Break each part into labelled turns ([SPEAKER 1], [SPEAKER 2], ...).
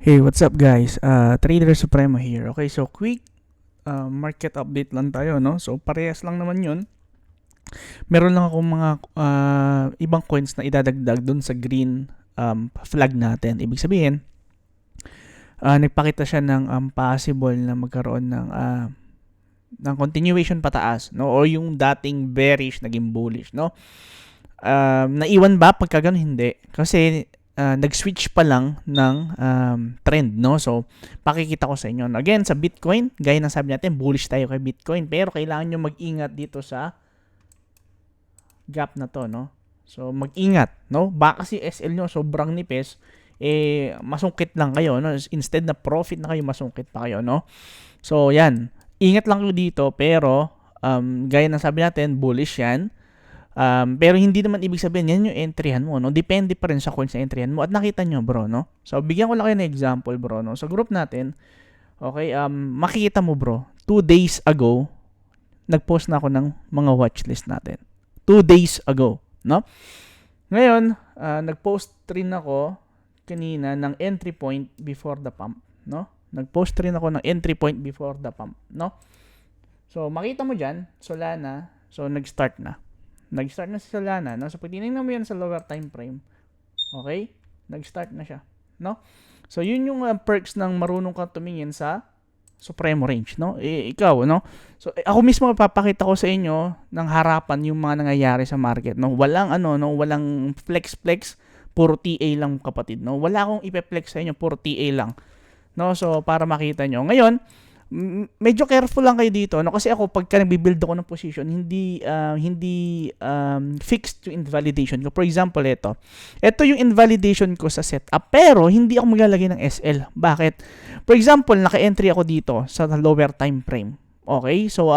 [SPEAKER 1] Hey, what's up guys? Trader Supremo here. Okay, so quick market update lang tayo, no? So parehas lang naman 'yun. Meron lang akong mga ibang coins na idadagdag dun sa green flag natin. Ibig sabihin, nagpakita siya ng possible na magkaroon ng continuation pataas, no? O yung dating bearish naging bullish, no? Naiwan ba pagka ganun? Hindi. Kasi nag-switch pa lang ng trend, no? So, pakikita ko sa inyo. Again, sa Bitcoin, gaya ng sabi natin, bullish tayo kay Bitcoin. Pero kailangan nyo mag-ingat dito sa gap na to, no? So, mag-ingat, no? Baka kasi SL nyo sobrang nipis, masungkit lang kayo, no? Instead na profit na kayo, masungkit pa kayo, no? So, yan. Ingat lang kayo dito, pero gaya ng sabi natin, bullish yan. Pero hindi naman ibig sabihin yan yung entryhan mo, no? Depende pa rin sa coins na entryhan mo. At nakita nyo, bro, no? So, bigyan ko lang kayo ng example, bro, no? Sa group natin, okay, makikita mo, bro, 2 days ago, nag-post na ako ng mga watchlist natin. 2 days ago, no? Ngayon, nag-post rin ako kanina ng entry point before the pump, no? Nag-post rin ako ng entry point before the pump, no? So, makita mo dyan, Solana, so nag-start na. Nag-start na si Solana, no? So, pag tinignan mo yan sa lower time frame, okay? Nag-start na siya, no? So, yun yung perks ng marunong kang tumingin sa Supremo Range, no? Ikaw, no? So, ako mismo papakita ko sa inyo ng harapan yung mga nangyayari sa market, no? Walang walang flex, puro TA lang, kapatid, no? Wala akong ipe-flex sa inyo, puro TA lang, no? So, para makita nyo. Ngayon, medyo careful lang kayo dito, no? Kasi ako pagka nagbi-build ako ng position, hindi fixed yung invalidation ko. For example, ito yung invalidation ko sa setup, pero hindi ako maglalagay ng SL. Bakit? For example, naka-entry ako dito sa lower time frame. Okay? So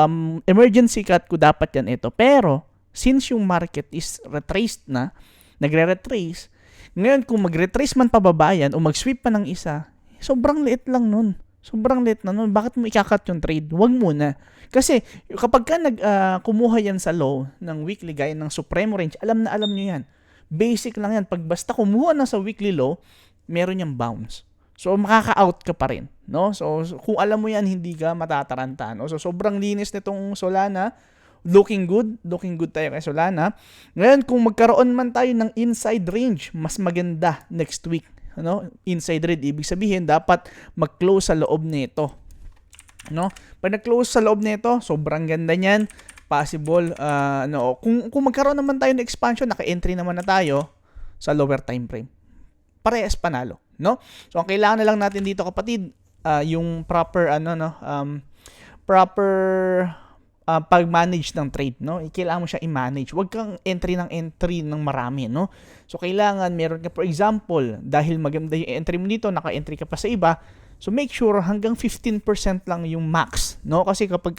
[SPEAKER 1] emergency cut ko dapat yan ito. Pero since yung market is retraced na, nagre-retrace, ngayon kung mag-retrace man pababa yan o mag-sweep pa ng isa, sobrang liit lang nun. Sobrang late na nun. Bakit mo ikakat yung trade? Huwag muna. Kasi kapag ka kumuha yan sa low ng weekly gaya ng Supremo Range, alam na alam nyo yan. Basic lang yan. Pag basta kumuha na sa weekly low, meron yung bounce. So, makaka-out ka pa rin. No? So, kung alam mo yan, hindi ka matataranta. No? So, sobrang linis nitong Solana. Looking good. Looking good tayo kay Solana. Ngayon, kung magkaroon man tayo ng inside range, mas maganda next week. Ano? Inside red, ibig sabihin dapat mag-close sa loob nito. No? Pag nag-close sa loob nito, sobrang ganda niyan. Possible kung magkaroon naman tayo ng expansion, naka-entry naman na tayo sa lower time frame. Parehas panalo, no? So ang kailangan na lang natin dito, kapatid, yung proper proper pag-manage ng trade, no? Kailangan mo siya i-manage. Huwag kang entry ng marami, no? So, kailangan meron ka, for example, dahil maganda yung entry mo dito, naka-entry ka pa sa iba, so make sure hanggang 15% lang yung max, no? Kasi kapag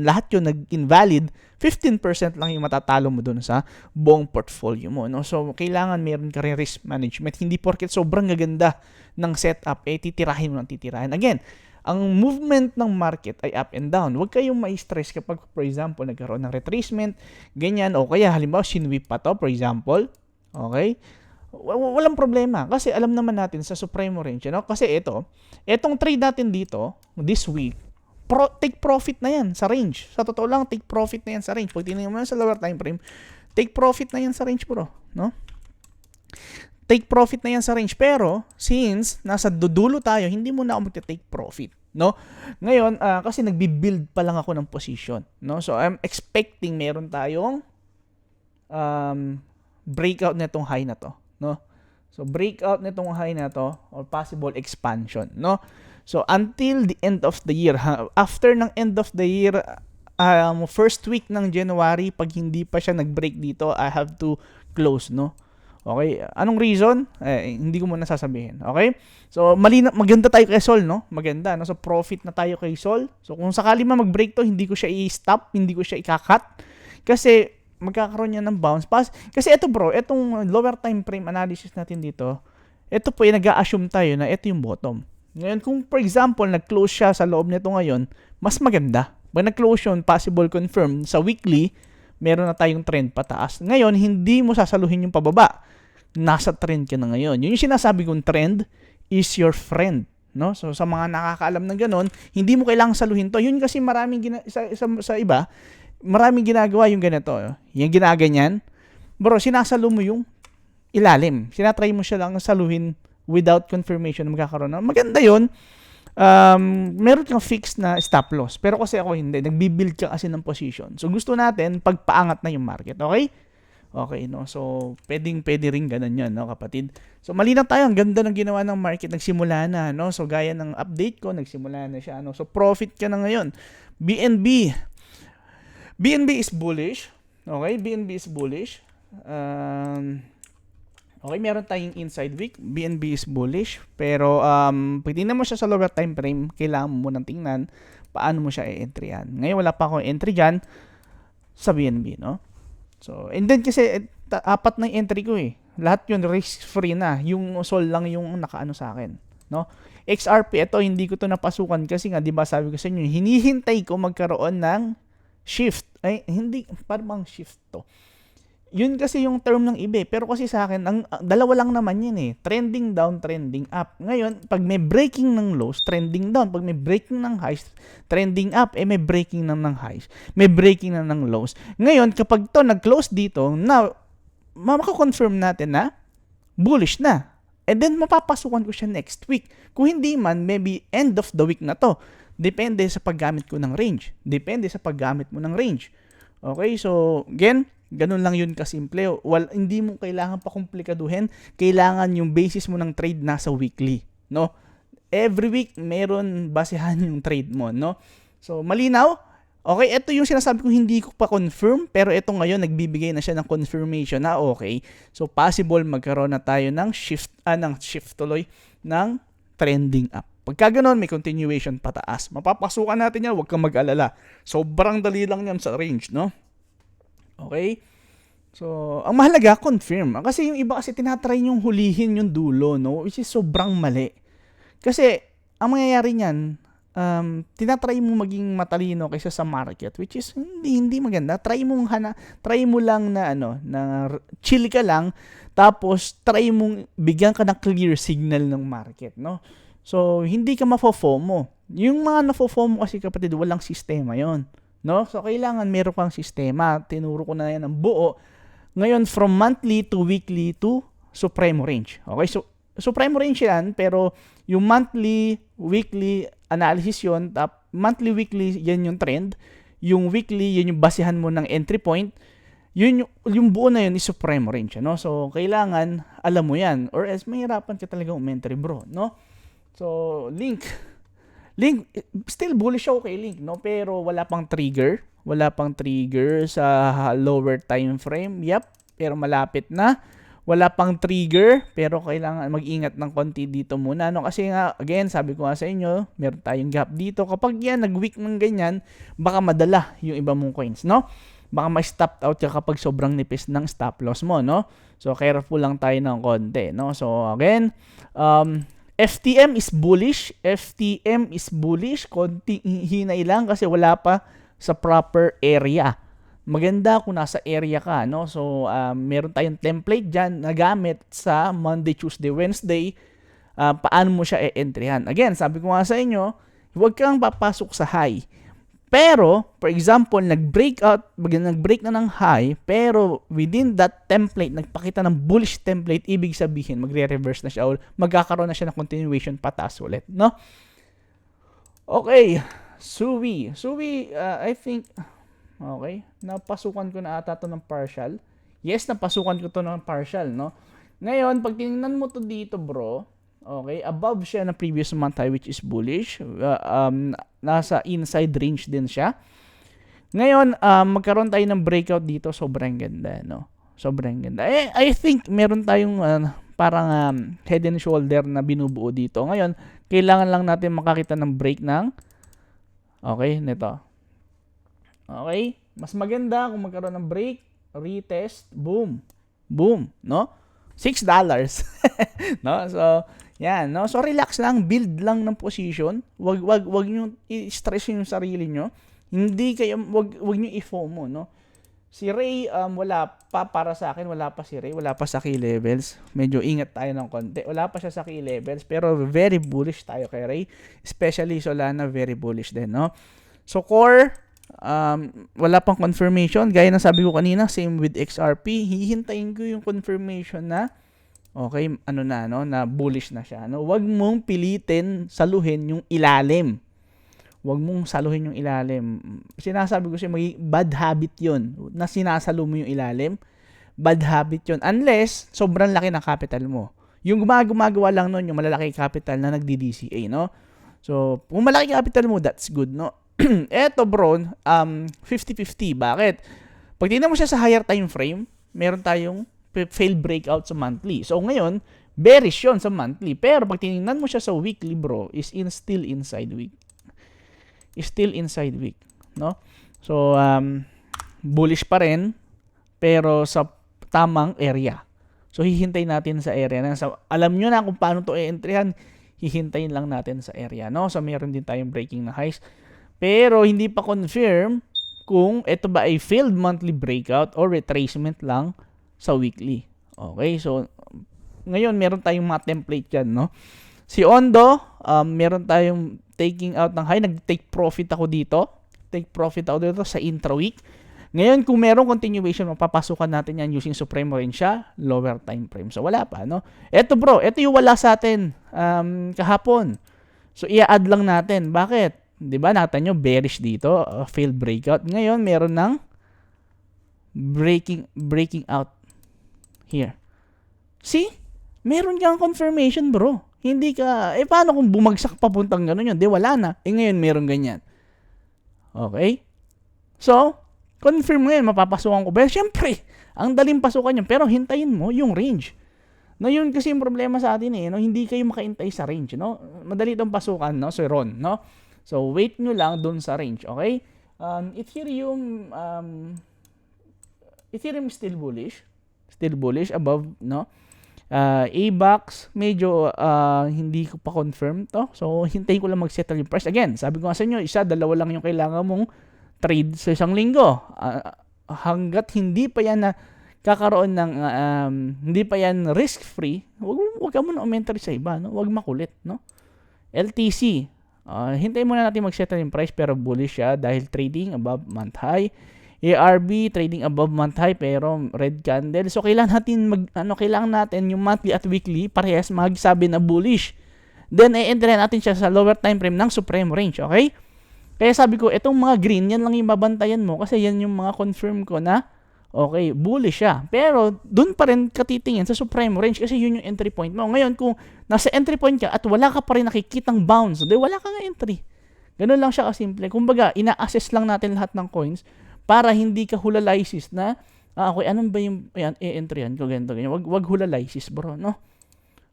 [SPEAKER 1] lahat yun nag-invalid, 15% lang yung matatalo mo dun sa buong portfolio mo, no? So, kailangan meron ka rin risk management. Hindi porket sobrang gaganda ng setup, titirahin mo ng titirahin. Again, ang movement ng market ay up and down. Huwag kayong ma-stress kapag, for example, nagkaroon ng retracement, ganyan, o kaya halimbawa sinweep pa to, for example, okay? Walang problema kasi alam naman natin sa Supremo Range, no? Kasi etong trade natin dito this week, take profit na yan sa range. Sa totoo lang, take profit na yan sa range. Pag tinignan mo sa lower time frame, take profit na yan sa range, bro, no? Take profit na yan sa range. Pero, since nasa dudulo tayo, hindi mo na ako magte-take profit, no? Ngayon, kasi nagbi-build pa lang ako ng position, no? So, I'm expecting meron tayong breakout nitong high na to, no? So, breakout nitong high na to or possible expansion, no? So, until the end of the year, after ng end of the year, first week ng January, pag hindi pa siya nag-break dito, I have to close, no? Okay, anong reason? Hindi ko muna sasabihin. Okay? So, maganda tayo kay Sol, no? Maganda, no? So, profit na tayo kay Sol. So, kung sakali man mag-break to, hindi ko siya i-stop, hindi ko siya i-cut. Kasi, magkakaroon niya ng bounce pass. Kasi ito, bro, itong lower time frame analysis natin dito, ito po, nag-a-assume tayo na ito yung bottom. Ngayon, kung for example, nag-close siya sa loob nito ngayon, mas maganda. Pag nag-close yun, possible confirm, sa weekly, meron na tayong trend pataas. Ngayon, hindi mo sasaluhin yung pababa. Nasa trend ka na ngayon. Yun yung sinasabi kong trend is your friend, no? So sa mga nakakaalam ng ganun, hindi mo kailangang saluhin to. Yun kasi maraming sa iba, maraming ginagawa yung ganito. Yung ginaganyan, bro, sinasalo mo yung ilalim. Sinatry mo siya lang saluhin without confirmation na magkakaroon ng. Maganda yun. Meron kang fixed na stop loss. Pero kasi ako hindi. Nagbibuild ka kasi ng position. So gusto natin, pagpaangat na yung market. Okay? Okay, no? So, pwede rin ganun yun, no, kapatid? So, malinaw tayo. Ang ganda ng ginawa ng market. Nagsimula na, no? So, gaya ng update ko, nagsimula na siya, no? So, profit ka na ngayon. BNB is bullish. Okay? BNB is bullish. Okay, meron tayong inside week. BNB is bullish. Pero, pag tingnan mo siya sa lower time frame, kailangan mo munang tingnan paano mo siya i-entry-an. Ngayon, wala pa akong entry dyan sa BNB, no? So, and then kasi, 4 na yung entry ko eh. Lahat yun, risk-free na. Yung sol lang yung nakaano sa akin, no? XRP, ito, hindi ko to napasukan kasi nga, di ba sabi ko sa inyo, hinihintay ko magkaroon ng shift. Ay, hindi, parang shift to. Yun kasi yung term ng iba. Pero kasi sa akin, ang dalawa lang naman yun eh. Trending down, trending up. Ngayon, pag may breaking ng lows, trending down. Pag may breaking ng highs, trending up. May breaking ng highs. May breaking na ng lows. Ngayon, kapag to nag-close dito, now, makakonfirm natin na bullish na. And then, mapapasukan ko siya next week. Kung hindi man, maybe end of the week na to. Depende sa paggamit ko ng range. Depende sa paggamit mo ng range. Okay, so, again, ganun lang yun kasimple. Hindi mo kailangan pa komplikaduhin. Kailangan yung basis mo ng trade nasa weekly, no? Every week meron basehan yung trade mo, no? So malinaw? Okay, ito yung sinasabi ko hindi ko pa confirm, pero ito ngayon nagbibigay na siya ng confirmation na okay. So possible magkaroon na tayo ng shift tuloy ng trending up. Pagka ganoon, may continuation pataas. Mapapasukan natin yan, huwag kang mag-alala. Sobrang dali lang yan sa range, no? Okay? So, ang mahalaga, confirm. Kasi yung iba kasi tinatry yung hulihin yung dulo, no? Which is sobrang mali. Kasi, ang mangyayari niyan, tinatry mo maging matalino kaysa sa market, which is hindi maganda. Try mo lang na chill ka lang, tapos try mong bigyan ka ng clear signal ng market, no? So, hindi ka mafo-FOMO. Yung mga nafo-FOMO kasi kapatid, walang sistema yon. No? So, kailangan meron kang sistema. Tinuro ko na yan ng buo. Ngayon, from monthly to weekly to supremo range. Okay? So, supremo range yan, pero yung monthly, weekly analysis yun. Monthly, weekly, yan yung trend. Yung weekly, yun yung basehan mo ng entry point. Yung buo na yun is supremo range. No? So, kailangan alam mo yan. Or else, mahirapan ka talaga umentry, bro. No? So, Link, still bullish ako kay Link, no? Pero wala pang trigger sa lower time frame. Yep, pero malapit na. Wala pang trigger, pero kailangan mag-ingat ng konti dito muna, no? Kasi nga, again, sabi ko nga sa inyo, meron tayong gap dito. Kapag yan, nag-weak ng ganyan, baka madala yung iba mong coins, no? Baka ma-stop out ka kapag sobrang nipis ng stop loss mo, no? So, careful lang tayo ng konti, no? So, again, FTM is bullish. Konting hinay lang kasi wala pa sa proper area. Maganda kung nasa area ka, no? So, meron tayong template dyan na gamit sa Monday, Tuesday, Wednesday. Paano mo siya e-entryhan? Again, sabi ko nga sa inyo, huwag kang papasok sa high. Pero, for example, nag-break na ng high, pero within that template, nagpakita ng bullish template, ibig sabihin, magre-reverse na siya o magkakaroon na siya ng continuation pataas ulit, no? Okay, Suwi, I think, okay, napasukan ko na ata to ng partial. Yes, napasukan ko to ng partial, no? Ngayon, pag tinignan mo to dito, bro, okay, above siya na previous month high, which is bullish. Nasa inside range din siya. Ngayon, magkaroon tayo ng breakout dito. Sobrang ganda, no? Sobrang ganda. I think meron tayong parang head and shoulder na binubuo dito. Ngayon, kailangan lang natin makakita ng break ng nito. Okay? Mas maganda kung magkaroon ng break, retest, boom. Boom, no? $6. No? So, yan, no? So, relax lang, build lang ng position. Wag niyo i-stress yung sarili niyo. Wag niyo i-FOMO, no? Si Ray, wala pa para sa akin, wala pa si Ray, wala pa sa key levels. Medyo ingat tayo ng konti. Wala pa siya sa key levels, pero very bullish tayo kay Ray. Especially Solana, very bullish din, no? So Core, wala pang confirmation. Gaya ng sabi ko kanina, same with XRP. Hihintayin ko yung confirmation na okay, ano na, no, na bullish na siya, no? Huwag mong pilitin saluhin yung ilalim. Huwag mong saluhin yung ilalim. Sinasabi ko siya, bad habit yun. Na sinasalo mo yung ilalim, bad habit yun. Unless, sobrang laki ng capital mo. Yung gumagawa lang nun, yung malalaki capital na nagdi-DCA, no? So, kung malaki capital mo, that's good, no? Eto bro, 50-50. Bakit? Pag tingnan mo siya sa higher time frame, meron tayong failed breakout sa monthly. So, ngayon, bearish yun sa monthly. Pero pag tingnan mo siya sa weekly, bro, is still inside week. Still inside week, no? So bullish pa rin pero sa tamang area. So hihintay natin sa area na alam niyo na kung paano to i-entryhan, hihintayin lang natin sa area, no? So meron din tayong breaking na highs. Pero hindi pa confirm kung ito ba ay failed monthly breakout or retracement lang sa weekly. Okay? So ngayon meron tayong mga template diyan, no? Si Ondo, meron tayong taking out ng high. Nag-take profit ako dito. Take profit ako dito sa intra-week. Ngayon, kung merong continuation, mapapasukan natin yan using Supremo rin siya, lower time frame. So, wala pa, no? Eto bro, eto yung wala sa atin kahapon. So, i-add lang natin. Bakit? Diba, nakita nyo, bearish dito, failed breakout. Ngayon, meron ng breaking out here. See? Meron kang confirmation, bro. Hindi ka, paano kung bumagsak papuntang gano'n yun? Di, wala na. Ngayon, meron ganyan. Okay? So, confirm ngayon, mapapasukan ko. Pero, syempre, ang daling pasukan yun. Pero, hintayin mo yung range. No, yun kasi yung problema sa atin no? Hindi kayo makaintay sa range, no? Madali itong pasukan, no? So, Ron, no? So, wait nyo lang dun sa range, okay? Ethereum still bullish. Still bullish above, no? ABAX, medyo hindi ko pa confirm to. So, hintayin ko lang mag-settle yung price. Again, sabi ko nga sa inyo, dalawa lang yung kailangan mong trade sa isang linggo. Hanggat hindi pa yan na kakaroon ng, hindi pa yan risk-free, wag ka muna umentry sa iba, no? Wag makulit, no? LTC, hintayin muna natin mag-settle yung price pero bullish siya dahil trading above month high. ARB trading above month high pero red candle. So kailangan natin yung monthly at weekly parehas magsabi na bullish. Then i-enter natin siya sa lower time frame ng supreme range, okay? Kaya sabi ko, itong mga green, yan lang yung babantayan mo kasi yan yung mga confirm ko na okay, bullish siya. Pero dun pa rin katitingin sa supreme range kasi yun yung entry point mo. Ngayon kung nasa entry point ka at wala ka pa rin nakikitang bounce, di wala ka nga entry. Ganun lang siya kasimple. Kumbaga, ina-assess lang natin lahat ng coins para hindi ka hulalisis na, okay, anong ba yung, i-entry yan ko, ganito, ganyan. Wag hulalisis, bro, no?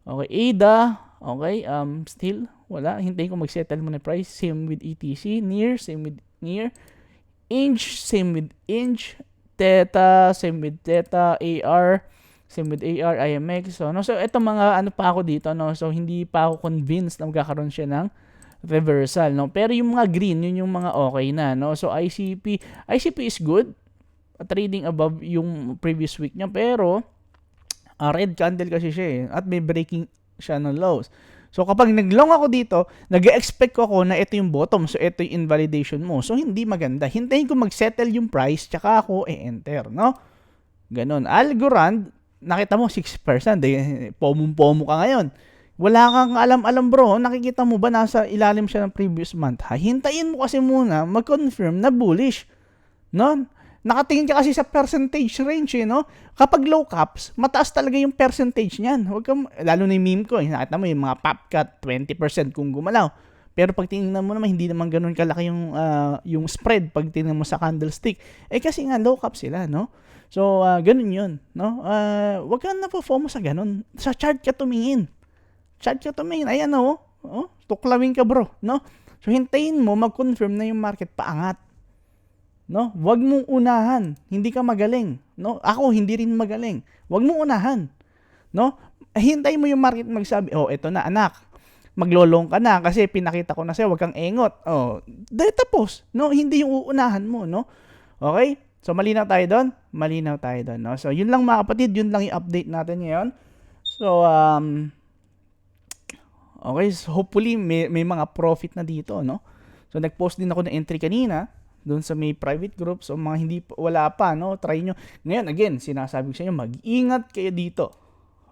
[SPEAKER 1] Okay, ADA, okay, still, wala. Hintayin ko mag-settle mo na price. Same with ETC, NEAR, same with NEAR. Inch, same with Inch. Theta, same with Theta. AR, same with AR, IMX. So, no? So, ito mga, ano pa ako dito, no? So, hindi pa ako convinced na magkakaroon siya ng reversal, no? Pero yung mga green, yun yung mga okay na, no? So ICP is good, trading above yung previous week niya, pero red candle kasi siya at may breaking siya ng lows. So kapag naglong ako dito, nag-expect ko ako na ito yung bottom, so ito yung invalidation mo. So hindi maganda. Hintayin ko mag-settle yung price, tsaka ako enter, no? Ganon. Algorand, nakita mo 6%, pomo ka ngayon. Wala kang alam-alam bro, nakikita mo ba nasa ilalim siya ng previous month? Hintayin mo kasi muna mag-confirm na bullish, no? Nakatingin ka kasi sa percentage range, no? Kapag low caps, mataas talaga yung percentage niyan. Huwag kang, lalo na yung meme ko, nakita mo yung mga pop cut, 20% kung gumalaw. Pero pag tingnan mo naman, hindi naman ganoon kalaki yung spread pag tingnan mo sa candlestick. Kasi nga low cap sila, no? So, ganun yun, no? Huwag kang napo-FOMO sa ganun. Sa chart ka tumingin. Chart ka tumingin. Ayan, tuklawin ka, bro, no? So, hintayin mo, mag-confirm na yung market paangat. No? Huwag mong unahan. Hindi ka magaling, no? Ako, hindi rin magaling. Huwag mong unahan, no? Hintayin mo yung market magsabi, eto na, anak. Maglolong ka na kasi pinakita ko na sa'yo, huwag kang engot. Dahil tapos, no? Hindi yung uunahan mo, no? Okay? So, malinaw tayo doon? Malinaw tayo doon, no? So, yun lang mga kapatid, yun lang yung update natin ngayon. So, okay, so hopefully may mga profit na dito, no? So, nag-post din ako ng entry kanina doon sa may private group. So, mga hindi wala pa, no? Try nyo. Ngayon, again, sinasabi ko sa inyo, mag-ingat kayo dito.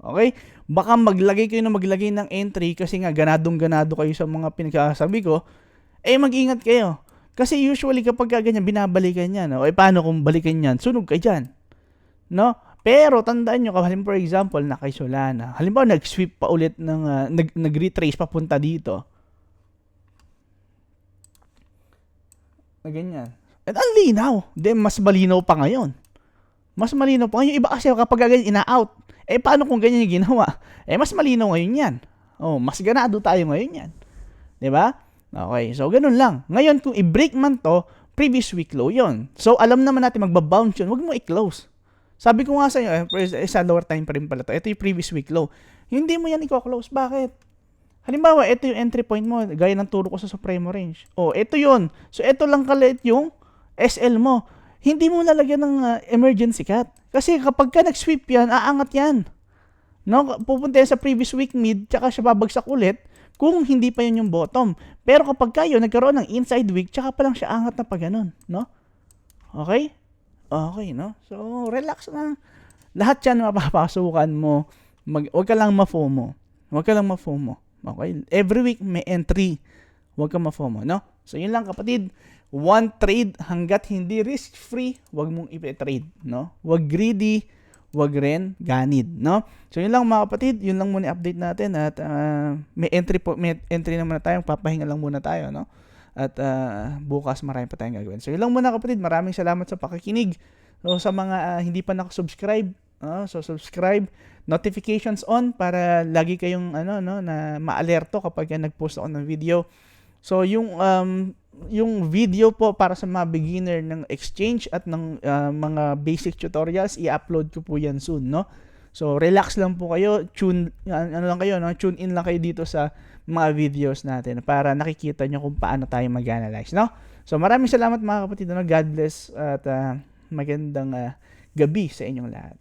[SPEAKER 1] Okay? Baka maglagay kayo ng entry kasi nga ganadong-ganado kayo sa mga pinagsasabi ko. Mag-ingat kayo. Kasi usually kapag ganyan, binabalikan yan. No? Paano kung balikan yan? Sunog ka dyan. No? Pero tandaan nyo, halimbawa for example, na kay Solana. Halimbawa, nag-sweep pa ulit nag-retrace papunta dito. Na ganyan. At ang linaw. Then, mas malinaw pa ngayon. Mas malinaw pa ngayon. Iba kasi kapag ganyan, ina-out. Paano kung ganyan yung ginawa? Mas malinaw ngayon yan. Mas ganado tayo ngayon yan. Diba? Okay, so ganun lang. Ngayon, kung i-break man to, previous week low yon. So, alam naman natin magbabounce yun. Huwag mo i-close. Sabi ko nga sa inyo, sa lower time pa rin pala to. Ito yung previous week low. Hindi mo yan i-close. Bakit? Halimbawa, ito yung entry point mo. Gaya ng turo ko sa Supremo Range. Ito yun. So, ito lang kalit yung SL mo. Hindi mo lalagyan ng emergency cut. Kasi kapag ka nag-sweep yan, aangat yan. No? Pupunta yan sa previous week mid, tsaka siya babagsak ulit kung hindi pa yun yung bottom. Pero kapag kayo nagkaroon ng inside wick, tsaka pa lang siya angat na pa ganun, no? Okay? Okay, no? So, relax na. Lahat yan mapapasukan mo. Huwag ka lang ma-FOMO. Huwag ka lang ma-FOMO. Okay? Every week may entry. Huwag ka ma-FOMO, no? So, yun lang kapatid. One trade hanggat hindi risk-free, huwag mong ipe-trade, no? Huwag greedy, wag rin ganid, no? So, yun lang mga kapatid, yun lang muna update natin at may entry naman na tayo, papahinga lang muna tayo, no? At bukas marami pa tayong gagawin. So, yun lang muna kapatid, maraming salamat sa pakikinig. So, sa mga hindi pa nakasubscribe, so subscribe, notifications on para lagi kayong na ma-alerto kapag nag-post ako ng video. So, yung video po para sa mga beginner ng exchange at ng mga basic tutorials, i-upload ko po yan soon, no? So, relax lang po kayo, tune in lang kayo dito sa mga videos natin para nakikita nyo kung paano tayo mag-analyze, no? So, maraming salamat mga kapatid, no? God bless at magandang gabi sa inyong lahat.